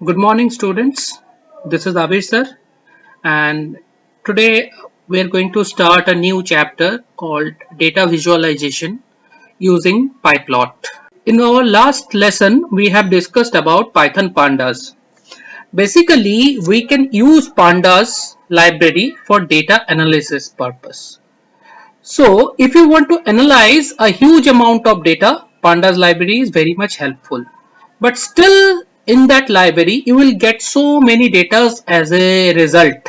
Good morning, students. This is Abir sir, and today we are going to start a new chapter called Data Visualization using PyPlot. In our last lesson, we have discussed about Python pandas. Basically, we can use pandas library for data analysis purpose. So, if you want to analyze a huge amount of data, pandas library is very much helpful. But still in that library, you will get so many data as a result.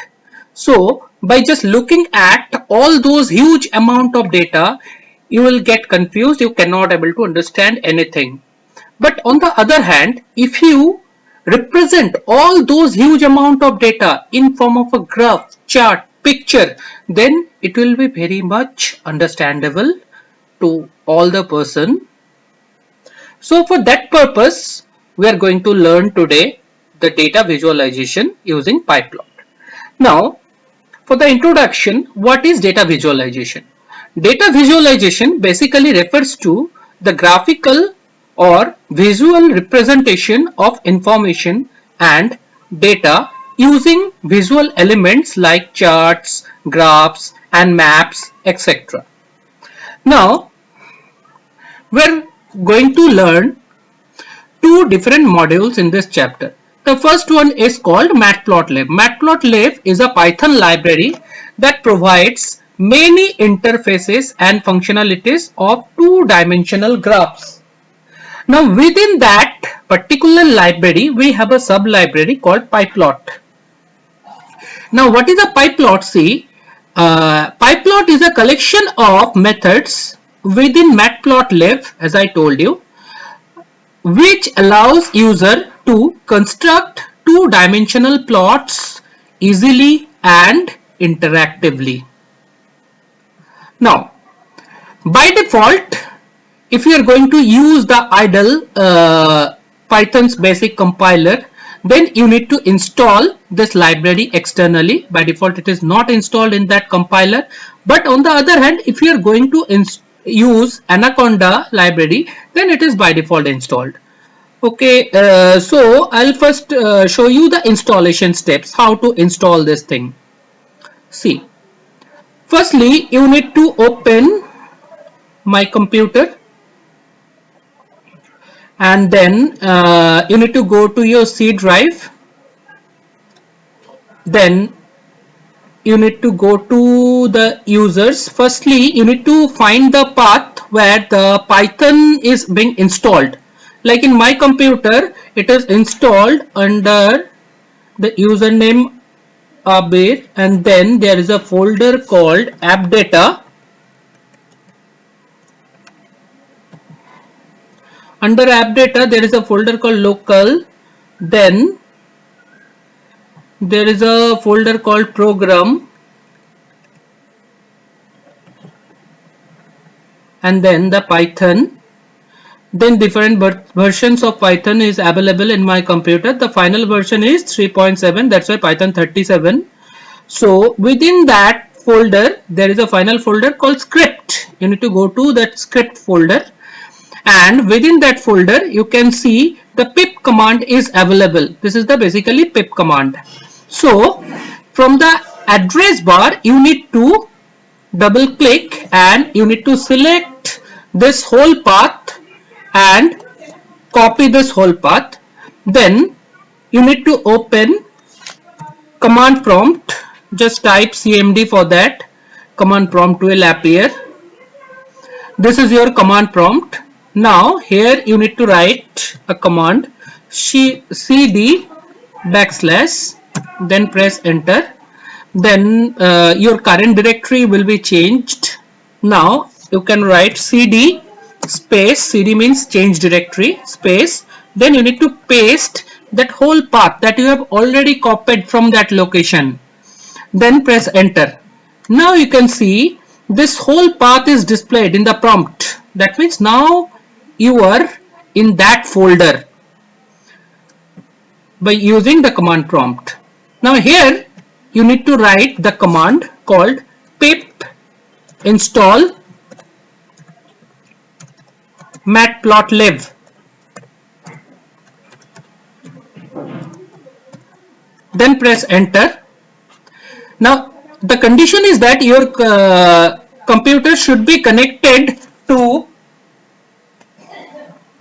So, by just looking at all those huge amount of data, you will get confused. You cannot able to understand anything. But on the other hand, if you represent all those huge amount of data in form of a graph, chart, picture, then it will be very much understandable to all the person. So for that purpose, we are going to learn today the data visualization using PyPlot. Now, for the introduction, what is data visualization? Data visualization basically refers to the graphical or visual representation of information and data using visual elements like charts, graphs, and maps, etc. Now, we're going to learn two different modules in this chapter. The first one is called Matplotlib. Matplotlib is a Python library that provides many interfaces and functionalities of two-dimensional graphs. Now within that particular library, we have a sub-library called PyPlot. Now what is a PyPlot? See, PyPlot is a collection of methods within Matplotlib, as I told you, which allows user to construct two-dimensional plots easily and interactively. Now, by default, if you are going to use the idle Python's basic compiler, then you need to install this library externally. By default, it is not installed in that compiler. But on the other hand, if you are going to use Anaconda library, then it is by default installed. Okay, so I'll first show you the installation steps, how to install this thing. See, firstly, you need to open my computer, and then you need to go to your C drive. Then you need to go to the users. Firstly, you need to find the path where the Python is being installed. Like in my computer, it is installed under the username Abir, and then there is a folder called app data. Under app data, there is a folder called local. Then there is a folder called program, and then the Python. Then different versions of Python is available in my computer. The final version is 3.7, that's why Python 37. So within that folder, there is a final folder called script. You need to go to that script folder, and within that folder you can see the pip command is available. This is the basically pip command. So from the address bar, you need to double click and you need to select this whole path and copy this whole path. Then you need to open command prompt. Just type cmd for that. Command prompt will appear. This is your command prompt. Now here you need to write a command cd backslash, then press enter. Then your current directory will be changed. Now you can write cd space, cd means change directory, space, then you need to paste that whole path that you have already copied from that location, then press enter. Now you can see this whole path is displayed in the prompt. That means now you are in that folder by using the command prompt. Now here you need to write the command called pip install matplotlib. then press enter. Now the condition is that your computer should be connected to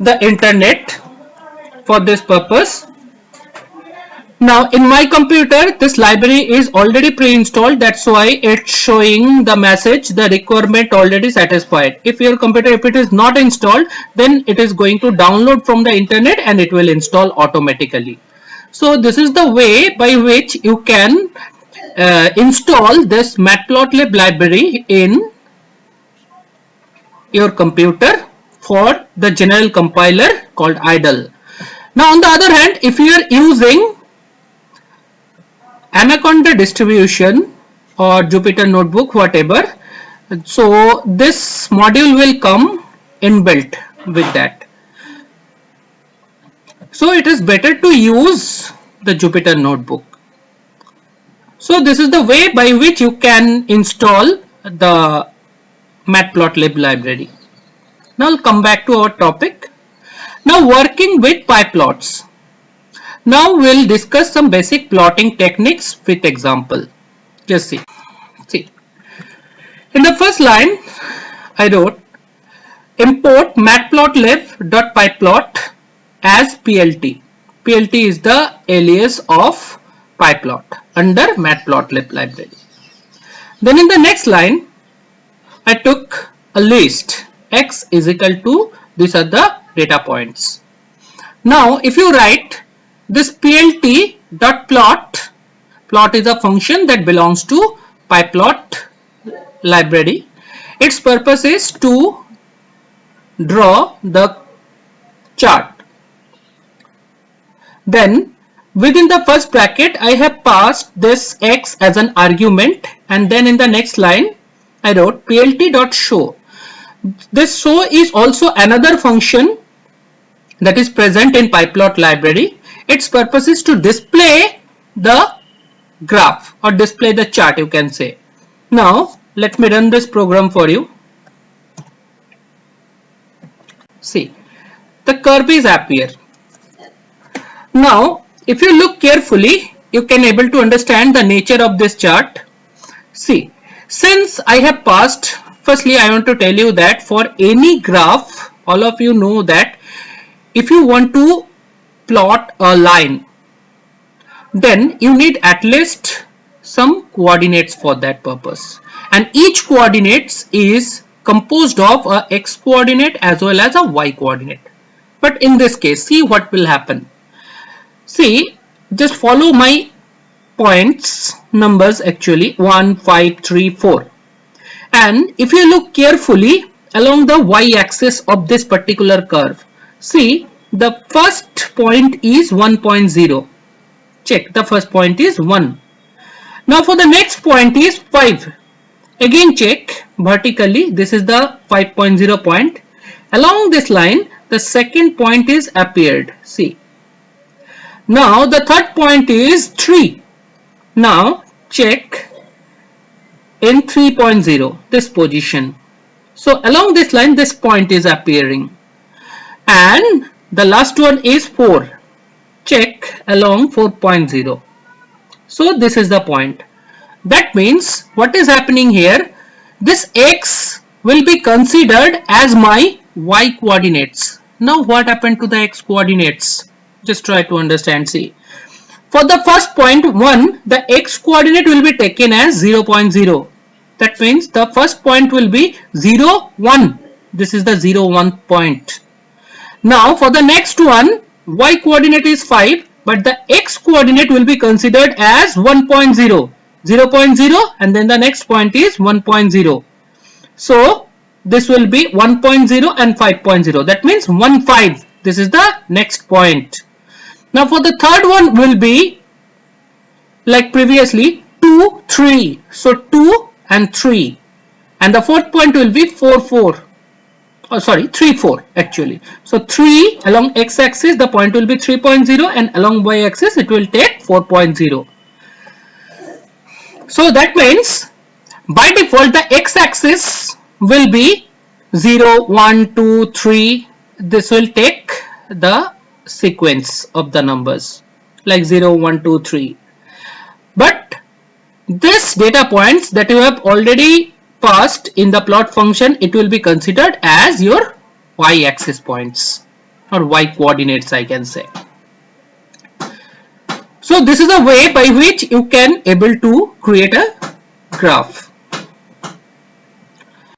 the internet for this purpose. Now in my computer this library is already pre-installed, that's why it's showing the message the requirement already satisfied. If your computer, if it is not installed, then it is going to download from the internet and it will install automatically. So this is the way by which you can install this matplotlib library in your computer for the general compiler called idle. Now on the other hand, if you are using Anaconda distribution or Jupyter Notebook, whatever, so this module will come inbuilt with that. So it is better to use the Jupyter Notebook. So this is the way by which you can install the matplotlib library. Now I'll come back to our topic. Now working with pyplots. Now we'll discuss some basic plotting techniques with example. Just see. In the first line, I wrote import matplotlib.pyplot as PLT. PLT is the alias of pyplot under matplotlib library. Then in the next line, I took a list x is equal to, these are the data points. Now if you write this plt.plot, plot is a function that belongs to pyplot library. Its purpose is to draw the chart. Then within the first bracket I have passed this x as an argument, and then in the next line I wrote plt.show. This show is also another function that is present in pyplot library. Its purpose is to display the graph or display the chart, you can say. Now let me run this program for you. See, the curve is appear. Now if you look carefully, you can able to understand the nature of this chart. See, since I have passed, firstly I want to tell you that for any graph, all of you know that if you want to plot a line, then you need at least some coordinates for that purpose, and each coordinates is composed of a x coordinate as well as a y coordinate. But in this case, see what will happen. See, just follow my points, numbers actually 1, 5, 3, 4, and if you look carefully along the y-axis of this particular curve, see the first point is 1.0. Check, the first point is 1. Now for the next point is 5. Again check vertically, this is the 5.0 point. Along this line the second point is appeared. See, now the third point is 3. Now check in 3.0 this position. So along this line this point is appearing, and the last one is 4. Check along 4.0. So this is the point. That means what is happening here, this x will be considered as my y coordinates. Now what happened to the x coordinates? Just try to understand. See, for the first point 1, the x coordinate will be taken as 0.0. That means the first point will be 0, 1. This is the 0, 1 point. Now for the next one, y coordinate is 5, but the x coordinate will be considered as 1.0, 0.0, and then the next point is 1.0. So this will be 1.0 and 5.0. That means 1, 5. This is the next point. Now for the third one will be like previously 2, 3. So 2 and 3, and the fourth point will be 4, 4. Oh, sorry, 3, 4 actually. So 3 along x-axis the point will be 3.0, and along y-axis it will take 4.0. So that means by default the x-axis will be 0, 1, 2, 3. This will take the sequence of the numbers like 0, 1, 2, 3. But this data points that you have already passed in the plot function, it will be considered as your y-axis points or y coordinates, I can say. So this is a way by which you can able to create a graph.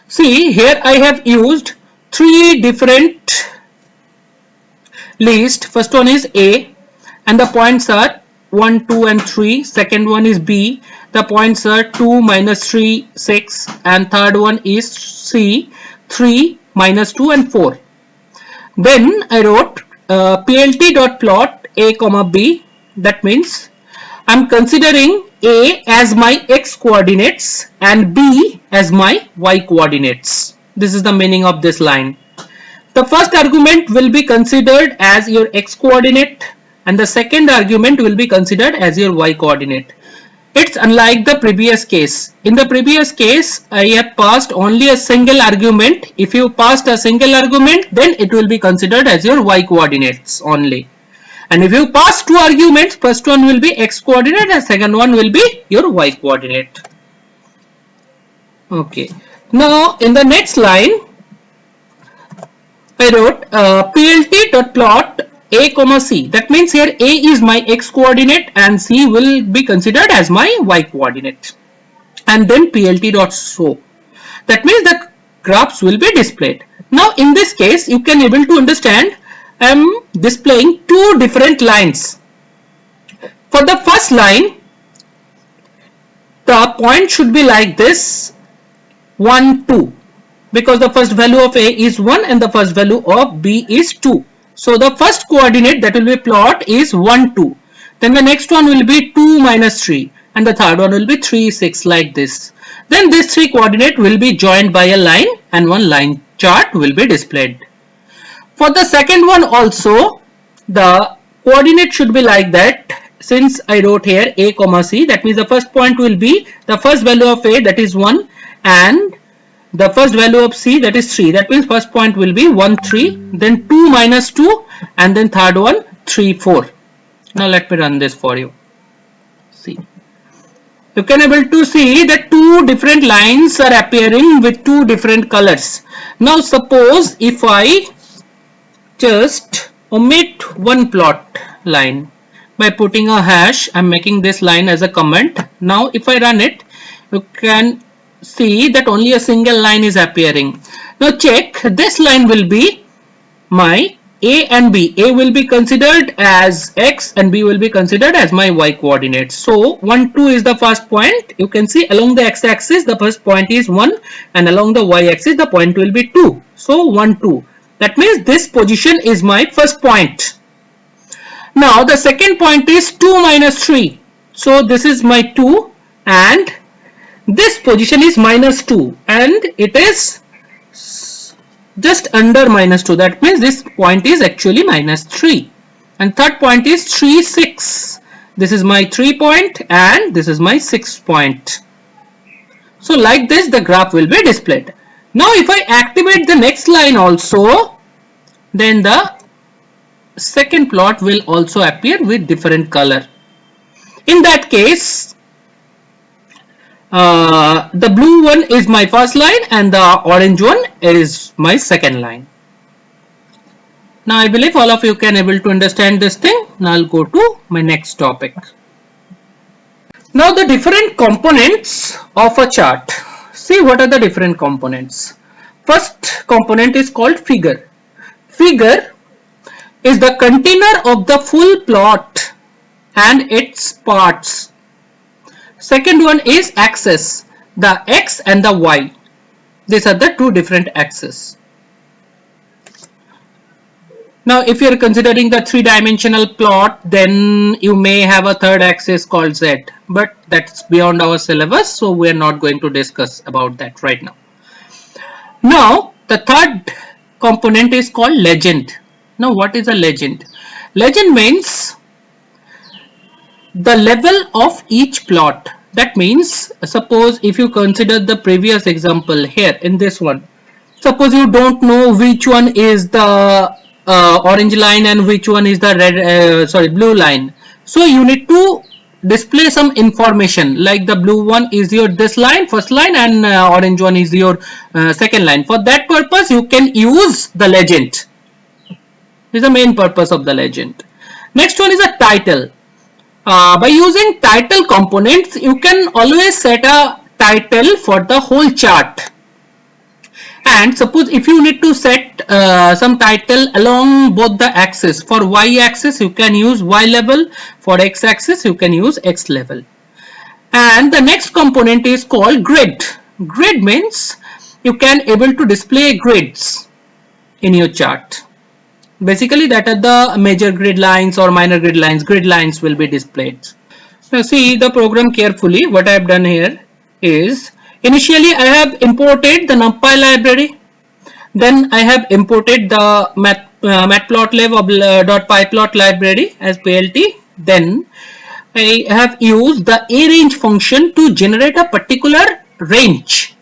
See, here I have used 3 different lists. First one is A and the points are 1, 2 and 3. Second one is B. The points are 2, minus 3, 6, and third one is C, 3, minus 2 and 4. Then I wrote plt.plot A comma B. That means I'm considering A as my x coordinates and B as my y coordinates. This is the meaning of this line. The first argument will be considered as your x coordinate and the second argument will be considered as your y coordinate. It's unlike the previous case. In the previous case, I have passed only a single argument. If you passed a single argument, then it will be considered as your y coordinates only. And if you pass 2 arguments, first one will be x coordinate and second one will be your y coordinate. Okay. Now in the next line, I wrote plt.plot A comma C. That means here A is my x coordinate and C will be considered as my y coordinate. And then plt.show. That means the graphs will be displayed. Now in this case, you can able to understand I am displaying 2 different lines. For the first line, the point should be like this, 1, 2. Because the first value of A is 1 and the first value of B is 2. So the first coordinate that will be plot is 1, 2. Then the next one will be 2, minus 3. And the third one will be 3, 6 like this. Then these 3 coordinates will be joined by a line and one line chart will be displayed. For the second one also, the coordinate should be like that. Since I wrote here A comma C, that means the first point will be the first value of A, that is 1, and the first value of C, that is 3. That means first point will be 1, 3, then 2, minus 2, and then third one 3, 4. Now let me run this for you. See, you can able to see that 2 different lines are appearing with 2 different colors. Now suppose if I just omit one plot line by putting a hash, I'm making this line as a comment. Now if I run it, you can see that only a single line is appearing. Now check, this line will be my A and B. A will be considered as x and B will be considered as my y coordinates. So 1, 2 is the first point. You can see along the x-axis the first point is 1 and along the y-axis the point will be 2. So 1, 2. That means this position is my first point. Now the second point is 2, minus 3. So this is my 2 and this position is minus 2 and it is just under minus 2. That means this point is actually minus 3. And third point is 3, 6. This is my 3 point and this is my 6 point. So like this the graph will be displayed. Now if I activate the next line also, then the second plot will also appear with different color. In that case, the blue one is my first line and the orange one is my second line. Now I believe all of you can able to understand this thing. Now I'll go to my next topic. Now the different components of a chart. See what are the different components. First component is called figure. Figure is the container of the full plot and its parts. Second one is axis, the x and the y. These are the 2 different axes. Now if you are considering the 3-dimensional plot, then you may have a third axis called z, but that's beyond our syllabus, so we are not going to discuss about that right now. Now the third component is called legend. Now what is a legend? Legend means the level of each plot. That means suppose if you consider the previous example here in this one, suppose you don't know which one is the orange line and which one is the blue line. So you need to display some information, like the blue one is your this line, first line, and orange one is your second line. For that purpose you can use the legend. This is the main purpose of the legend. Next one is a title. By using title components, you can always set a title for the whole chart. And suppose if you need to set some title along both the axes, for y axis you can use y level, for x axis you can use x level. And the next component is called grid. Grid means you can able to display grids in your chart. Basically that are the major grid lines or minor grid lines. Grid lines will be displayed. Now see the program carefully. What I have done here is, initially I have imported the NumPy library, then I have imported the matplotlib.pyplot library as PLT, then I have used the arange function to generate a particular range.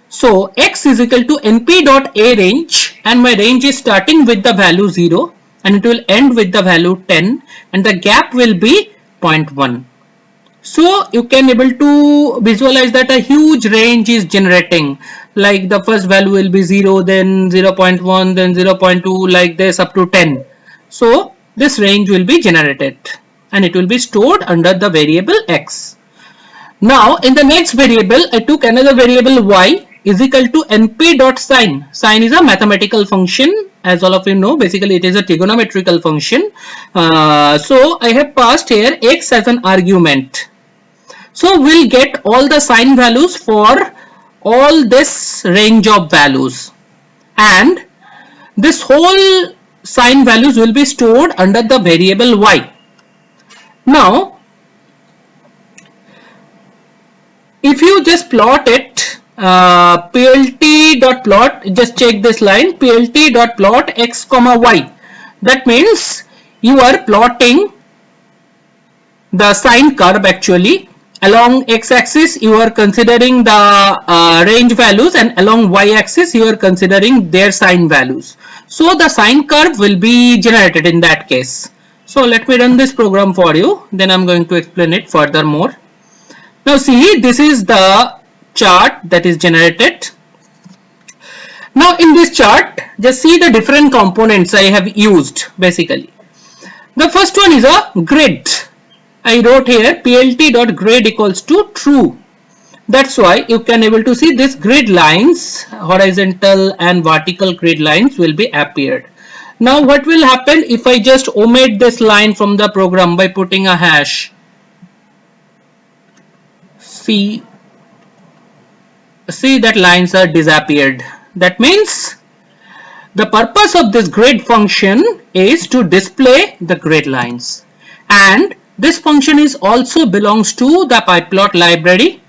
So x is equal to np.arange, and my range is starting with the value 0 and it will end with the value 10, and the gap will be 0.1. So you can able to visualize that a huge range is generating, like the first value will be 0, then 0.1, then 0.2, like this up to 10. So this range will be generated and it will be stored under the variable x. Now in the next variable I took another variable y is equal to np.sine. Sine is a mathematical function, as all of you know. Basically it is a trigonometrical function. So I have passed here x as an argument. So we'll get all the sine values for all this range of values, and this whole sine values will be stored under the variable y. Now if you just plot it, plt.plot, just check this line, plt.plot x comma y. That means you are plotting the sine curve. Actually along x-axis you are considering the range values, and along y-axis you are considering their sine values. So the sine curve will be generated in that case. So let me run this program for you, then I'm going to explain it furthermore. Now see, this is the chart that is generated. Now in this chart, just see the different components I have used. Basically the first one is a grid. I wrote here plt.grid equals to true. That's why you can able to see this grid lines, horizontal and vertical grid lines will be appeared. Now what will happen if I just omit this line from the program by putting a hash? See that lines are disappeared. That means the purpose of this grid function is to display the grid lines, and this function is also belongs to the pyplot library,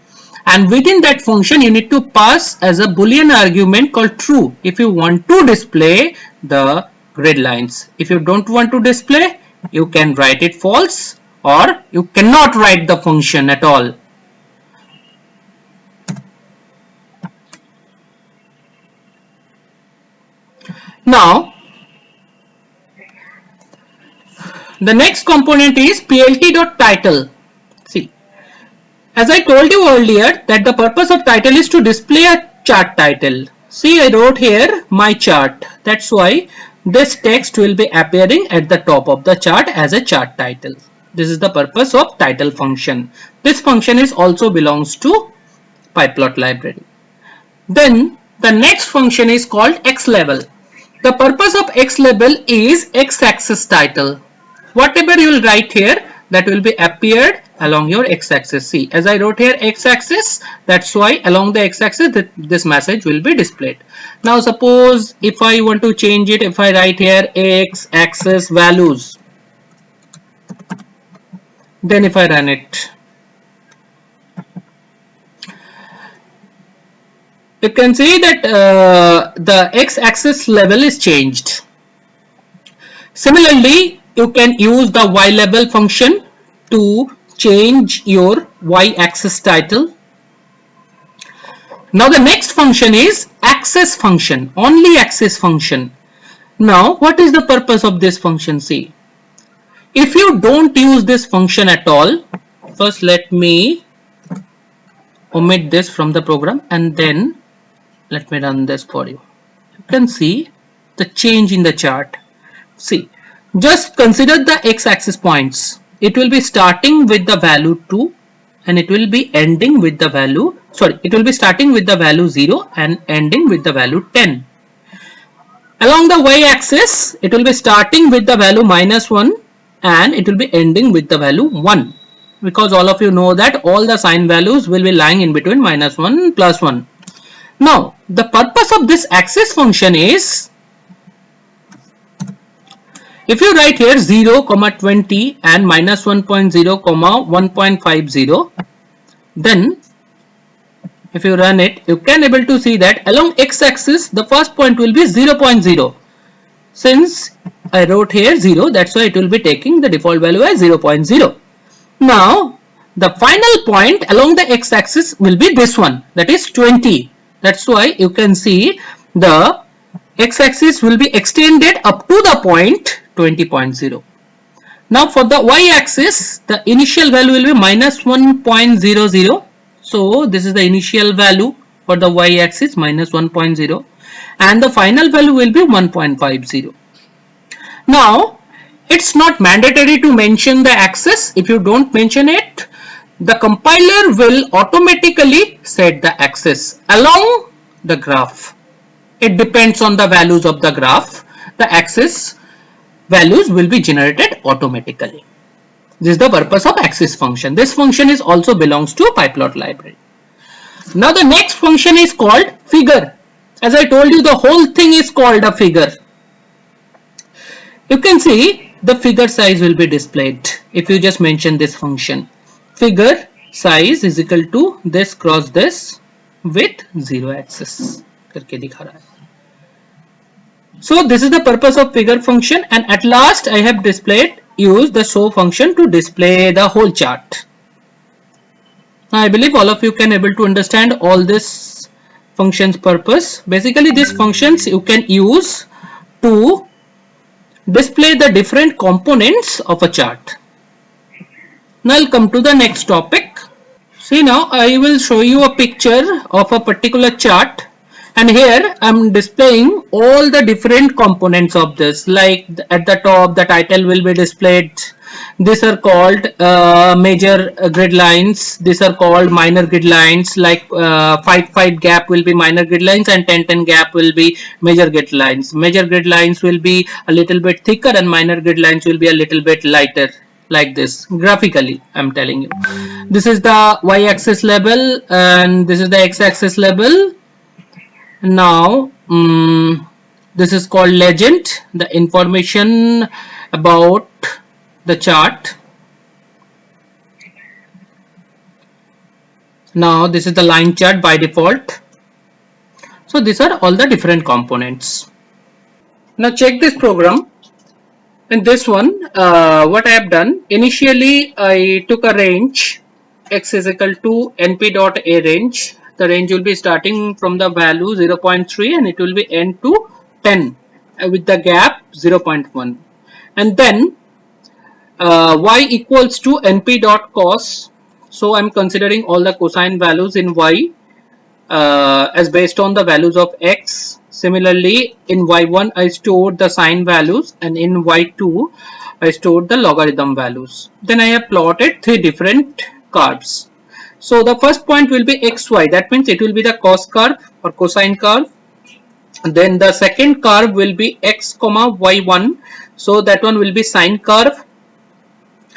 and within that function you need to pass as a boolean argument called true if you want to display the grid lines. If you don't want to display, you can write it false, or you cannot write the function at all. Now the next component is plt.title. See, as I told you earlier that the purpose of title is to display a chart title. See, I wrote here my chart. That's why this text will be appearing at the top of the chart as a chart title. This is the purpose of title function. This function is also belongs to pyplot library. Then the next function is called x level. The purpose of x level is x-axis title. Whatever you will write here, that will be appeared along your x-axis. See, as I wrote here x-axis, that's why along the x-axis this message will be displayed. Now suppose if I want to change it, if I write here x-axis values, then if I run it, you can see that the x-axis level is changed. Similarly, you can use the y level function to change your y-axis title. Now the next function is axis function, only axis function. Now what is the purpose of this function? See, If you don't use this function at all, first let me omit this from the program and then let me run this for you. You can see the change in the chart. See, just consider the x-axis points. It will be starting with the value 2 and it will be ending with the value, it will be starting with the value 0 and ending with the value 10. Along the y-axis, it will be starting with the value -1 and it will be ending with the value 1, because all of you know that all the sign values will be lying in between -1 plus 1. Now, the purpose of this axis function is, if you write here 0, 20 and -1.0, 1.50, then if you run it, you can able to see that along x-axis the first point will be 0.0. Since I wrote here 0, that's why it will be taking the default value as 0.0. Now the final point along the x-axis will be this one, that is 20. That's why you can see the x-axis will be extended up to the point 20.0. Now for the y-axis, the initial value will be -1.00. So this is the initial value for the y-axis, -1.0, and the final value will be 1.50. Now it's not mandatory to mention the axis. If you don't mention it, the compiler will automatically set the axis along the graph. It depends on the values of the graph. The axis values will be generated automatically. This is the purpose of axis function. This function is also belongs to pyplot library. Now the next function is called figure. As I told you, the whole thing is called a figure. You can see the figure size will be displayed if you just mention this function. Figure size is equal to this cross this with 0 axis. So this is the purpose of figure function, and at last I have used the show function to display the whole chart. Now I believe all of you can able to understand all this function's purpose. Basically these functions you can use to display the different components of a chart. Now I'll come to the next topic. See, now I will show you a picture of a particular chart, and here I'm displaying all the different components of this. Like at the top, the title will be displayed. These are called major grid lines. These are called minor grid lines. Like 5-5 gap will be minor grid lines and 10-10 gap will be major grid lines. Major grid lines will be a little bit thicker and minor grid lines will be a little bit lighter. Like this, graphically I'm telling you. This is the y-axis level and this is the x-axis level. Now this is called legend, the information about the chart. Now this is the line chart by default. So these are all the different components. Now check this program. In this one, what I have done, initially I took a range x is equal to np.a range. The range will be starting from the value 0.3 and it will be end to 10 with the gap 0.1. And then y equals to np.cos. So I'm considering all the cosine values in y as based on the values of x. Similarly, in y1 I stored the sine values and in y2 I stored the logarithm values. Then I have plotted 3 different curves. So the first point will be xy, that means it will be the cos curve or cosine curve. Then the second curve will be x comma y1, so that one will be sine curve,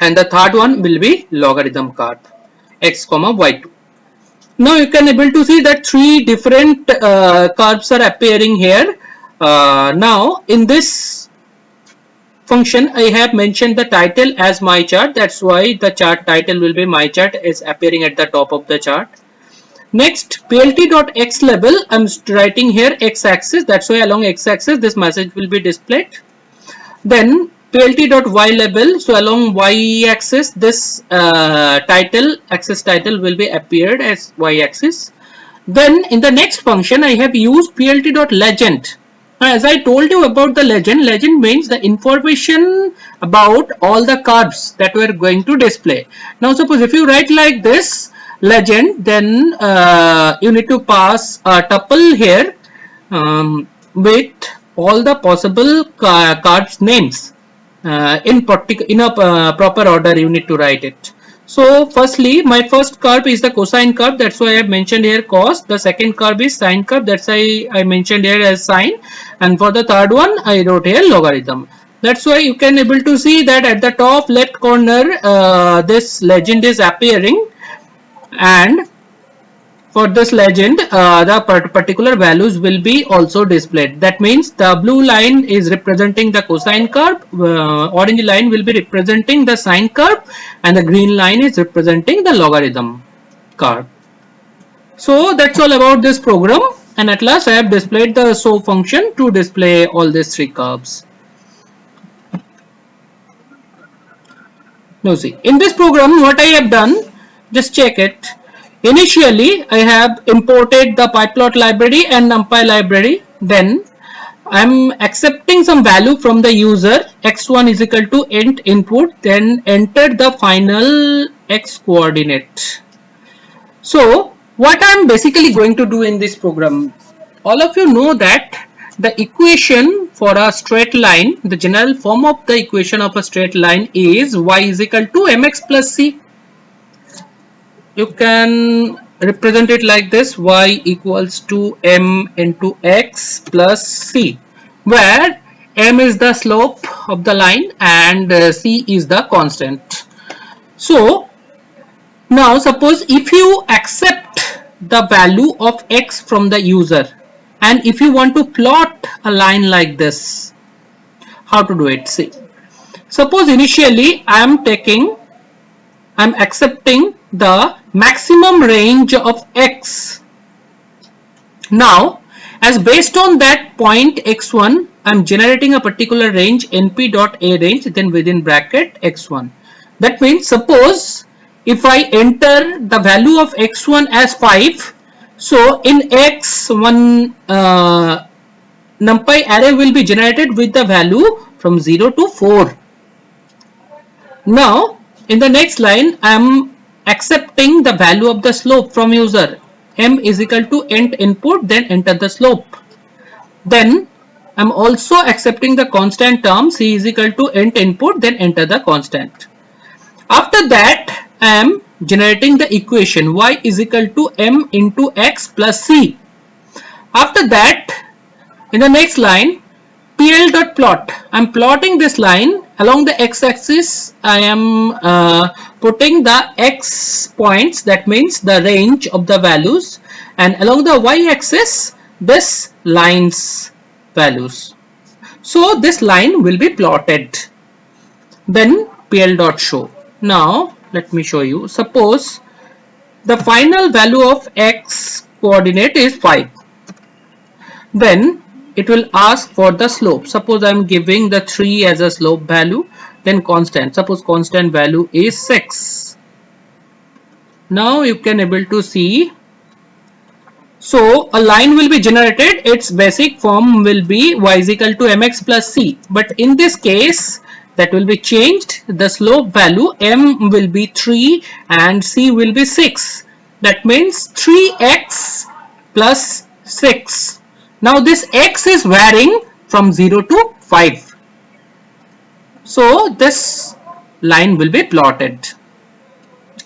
and the third one will be logarithm curve, x comma y2. Now you can able to see that 3 different curves are appearing here. Now in this function I have mentioned the title as my chart. That's why the chart title will be my chart is appearing at the top of the chart. Next, plt.x level, I'm writing here x-axis. That's why along x-axis this message will be displayed. Then plt.y level, so along y-axis this axis title will be appeared as y-axis. Then in the next function I have used plt.legend. As I told you about the legend, legend means the information about all the carbs that we are going to display. Now suppose if you write like this legend, then you need to pass a tuple here with all the possible carbs names in a proper order. You need to write it. So firstly, my first curve is the cosine curve. That's why I have mentioned here cos. The second curve is sine curve. That's why I mentioned here as sine. And for the third one, I wrote here logarithm. That's why you can able to see that at the top left corner, this legend is appearing. And for this legend, the particular values will be also displayed. That means the blue line is representing the cosine curve, orange line will be representing the sine curve, and the green line is representing the logarithm curve. So that's all about this program, and at last I have displayed the show function to display all these three curves. Now see, in this program what I have done, just check it. Initially, I have imported the pyplot library and numpy library. Then I am accepting some value from the user. X1 is equal to int input. Then enter the final x coordinate. So what I am basically going to do in this program, all of you know that the equation for a straight line, the general form of the equation of a straight line is y is equal to mx plus c. You can represent it like this: y equals to m into x plus c, where m is the slope of the line and c is the constant. So now suppose if you accept the value of x from the user, and if you want to plot a line like this, how to do it? See, suppose initially I am accepting the maximum range of x. Now, as based on that point x1, I am generating a particular range np.arange, then within bracket x1. That means suppose if I enter the value of x1 as 5, so in x1 numpy array will be generated with the value from 0 to 4. Now in the next line, I am accepting the value of the slope from user. M is equal to int input, then enter the slope. Then I am also accepting the constant term. C is equal to int input, then enter the constant. After that, I am generating the equation y is equal to m into x plus c. After that, in the next line, pl.plot. I am plotting this line along the x-axis. I am putting the x points, that means the range of the values, and along the y-axis this line's values. So this line will be plotted. Then pl.show. Now let me show you. Suppose the final value of x coordinate is 5. Then it will ask for the slope. Suppose I am giving the 3 as a slope value, then constant. Suppose constant value is 6. Now you can able to see. So a line will be generated. Its basic form will be y is equal to mx plus c. But in this case, that will be changed. The slope value m will be 3 and c will be 6. That means 3x plus 6. Now this x is varying from 0 to 5. So this line will be plotted.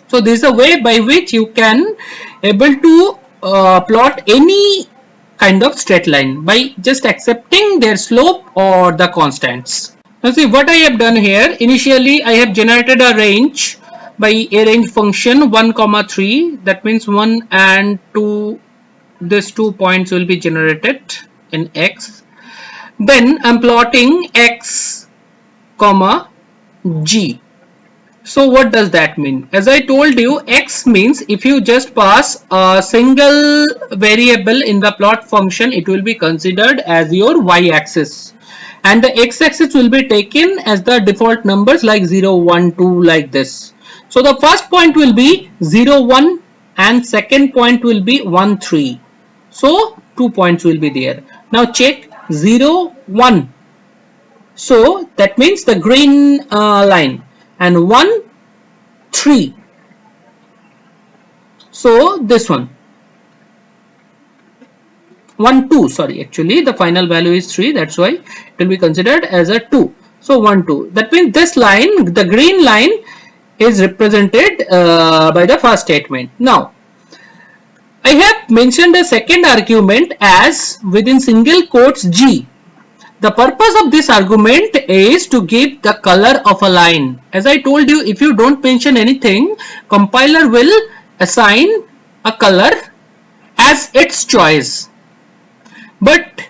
So this is a way by which you can able to plot any kind of straight line by just accepting their slope or the constants. Now see what I have done here. Initially I have generated a range by a range function 1, 3. That means 1 and 2. These 2 points will be generated in x. Then I'm plotting x comma g. So what does that mean? As I told you, x means if you just pass a single variable in the plot function, it will be considered as your y-axis, and the x-axis will be taken as the default numbers like 0, 1, 2, like this. So the first point will be 0, 1 and second point will be 1, 3. So 2 points will be there. Now check 0, 1. So that means the green line, and 1, 3. So this one. 1, 2, sorry, actually the final value is 3, that's why it will be considered as a 2. So 1, 2. That means this line, the green line, is represented by the first statement. Now, I have mentioned a second argument as within single quotes G. The purpose of this argument is to give the color of a line. As I told you, if you don't mention anything, compiler will assign a color as its choice. But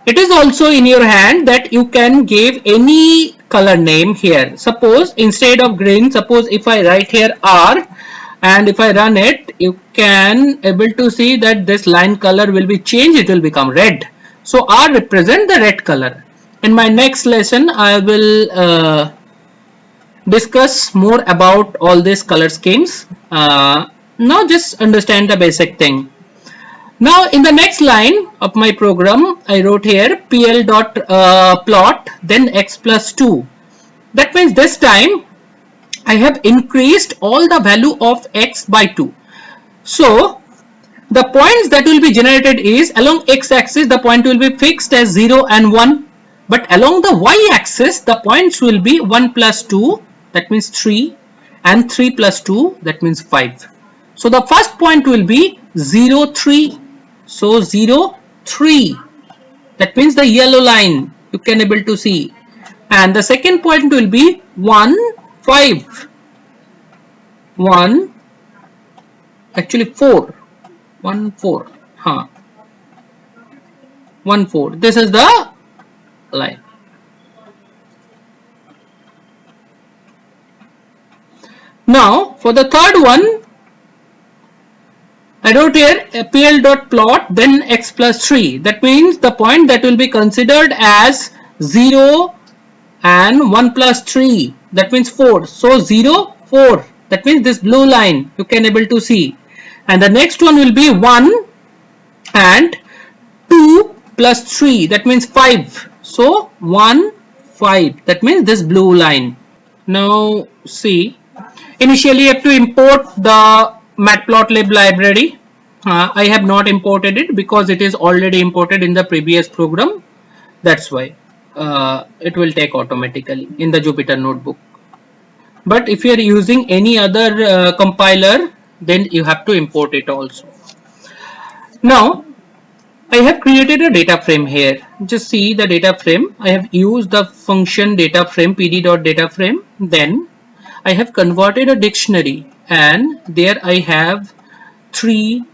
it is also in your hand that you can give any color name here. Suppose instead of green, suppose if I write here R, and if I run it, you can able to see that this line color will be changed, it will become red. So R represent the red color. In my next lesson, I will discuss more about all these color schemes. Now just understand the basic thing. Now in the next line of my program, I wrote here pl dot plot then x plus 2. That means this time I have increased all the value of x by 2. So the points that will be generated is along x-axis the point will be fixed as 0 and 1, but along the y-axis the points will be 1 plus 2, that means 3, and 3 plus 2, that means 5. So the first point will be 0, 3. So 0, 3, that means the yellow line you can able to see, and the second point will be 1, 5, 1, actually 4, 1, 4, 1, 4, this is the line. Now for the third one, I wrote here pl dot plot then x plus 3. That means the point that will be considered as 0 and 1 plus 3. That means 4. So 0, 4. That means this blue line you can able to see. And the next one will be 1 and 2 plus 3. That means 5. So 1, 5. That means this blue line. Now see. Initially you have to import the matplotlib library. I have not imported it because it is already imported in the previous program. That's why it will take automatically in the Jupyter notebook. But if you are using any other compiler, then you have to import it also. Now I have created a data frame here. Just see the data frame. I have used the function data frame pd.dataframe. Then I have converted a dictionary, and there I have 3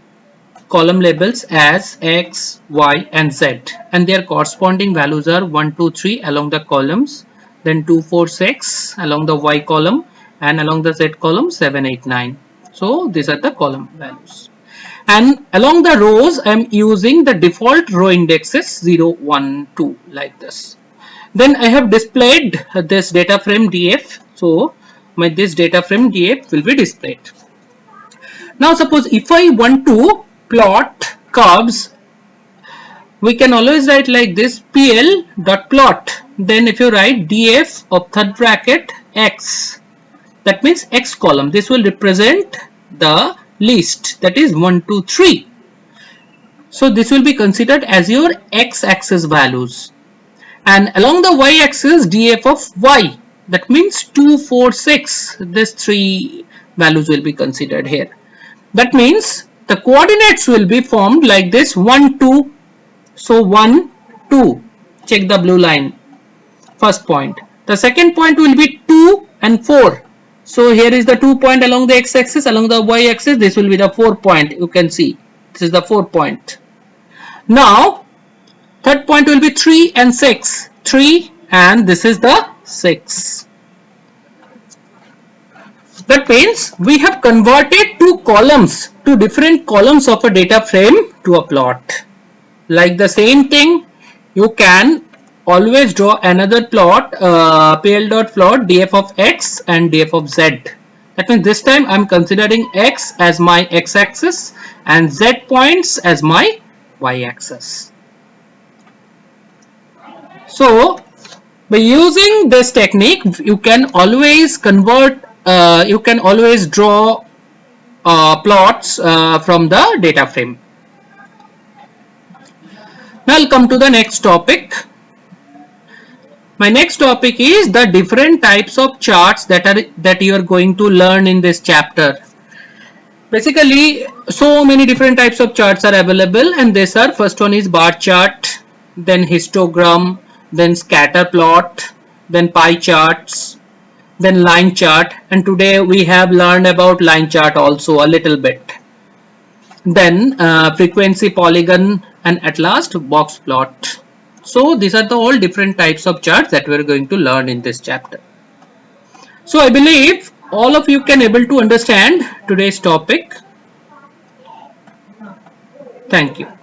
column labels as x, y, and z, and their corresponding values are 1, 2, 3 along the columns, then 2, 4, 6 along the y column, and along the z column 7, 8, 9. So these are the column values, and along the rows I am using the default row indexes 0, 1, 2 like this. Then I have displayed this data frame df. So this data frame df will be displayed. Now suppose if I want to plot curves, we can always write like this pl dot plot. Then if you write df of third bracket x, that means x column, this will represent the list, that is 1, 2, 3. So this will be considered as your x-axis values, and along the y-axis df of y, that means 2, 4, 6. These 3 values will be considered here. That means the coordinates will be formed like this 1, 2. So 1, 2. Check the blue line. First point. The second point will be 2 and 4. So here is the 2 point along the x-axis. Along the y-axis, this will be the 4 point. You can see this is the 4 point. Now third point will be 3 and 6. 3 and this is the 6. That means we have converted 2 columns, 2 different columns of a data frame to a plot. Like the same thing, you can always draw another plot, pl.plot df of x and df of z. That means this time I am considering x as my x-axis and z points as my y-axis. So by using this technique, you can always convert, you can always draw plots from the data frame. Now I'll come to the next topic. My next topic is the different types of charts that you are going to learn in this chapter. Basically, so many different types of charts are available, and these are, first one is bar chart, then histogram, then scatter plot, then pie charts, then line chart, and today we have learned about line chart also a little bit. Then frequency, polygon, and at last box plot. So these are the all different types of charts that we are going to learn in this chapter. So I believe all of you can able to understand today's topic. Thank you.